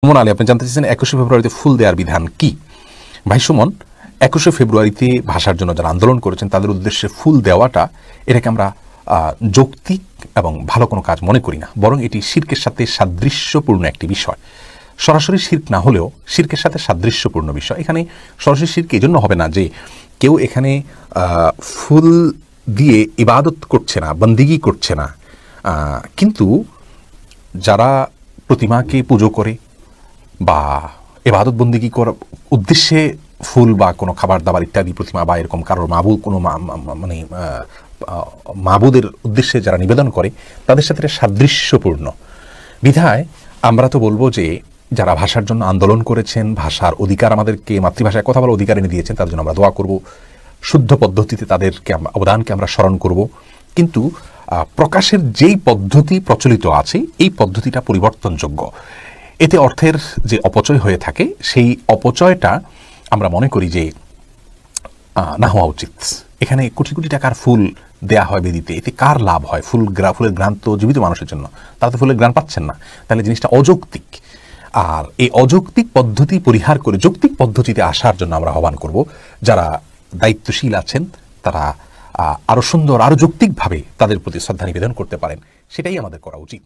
সুমন আলী, আপনি জানতে চাইছেন 21শে ফেব্রুয়ারিতে ফুল দেওয়ার বিধান কি? ভাই সুমন, 21শে ফেব্রুয়ারিতে ভাষার জন্য যারা আন্দোলন করেছেন তাদের উদ্দেশ্যে ফুল দেওয়াটা, এটাকে আমরা যৌক্তিক এবং ভালো কোনো কাজ মনে করি না, বরং এটি শিরকের সাথে সাদৃশ্যপূর্ণ একটি বিষয়। সরাসরি শিরক না হলেও শিরকের সাথে সাদৃশ্যপূর্ণ বিষয়। এখানে সরাসরি শিরক এই জন্য হবে না যে কেউ এখানে ফুল দিয়ে ইবাদত করছে না, বন্দিগি করছে না, কিন্তু যারা প্রতিমাকে পুজো করে বা ইবাদত বন্দিগি করার উদ্দেশ্যে ফুল বা কোনো খাবার দাবার ইত্যাদি প্রতিমা বা এরকম কারোর মাবুদ কোনো মানে মাবুদের উদ্দেশ্যে যারা নিবেদন করে তাদের সাথে সাদৃশ্যপূর্ণ বিধায় আমরা তো বলবো যে যারা ভাষার জন্য আন্দোলন করেছেন, ভাষার অধিকার আমাদেরকে, মাতৃভাষায় কথা বলার অধিকার এনে দিয়েছেন, তাদের জন্য আমরা দোয়া করব, শুদ্ধ পদ্ধতিতে তাদেরকে অবদানকে আমরা স্মরণ করব। কিন্তু প্রকাশের যেই পদ্ধতি প্রচলিত আছে এই পদ্ধতিটা পরিবর্তনযোগ্য। এতে অর্থের যে অপচয় হয়ে থাকে সেই অপচয়টা আমরা মনে করি যে না হওয়া উচিত। এখানে কোটি কোটি টাকার ফুল দেয়া হয় বেদিতে, এতে কার লাভ হয়? ফুলের ঘ্রাণ তো জীবিত মানুষের জন্য, তারা তো ফুলের ঘ্রাণ পাচ্ছেন না, তাহলে জিনিসটা অযৌক্তিক। আর এই অযৌক্তিক পদ্ধতি পরিহার করে যৌক্তিক পদ্ধতিতে আসার জন্য আমরা আহ্বান করব। যারা দায়িত্বশীল আছেন তারা আরও সুন্দর, আরও যৌক্তিকভাবে তাদের প্রতি শ্রদ্ধা নিবেদন করতে পারেন, সেটাই আমাদের করা উচিত।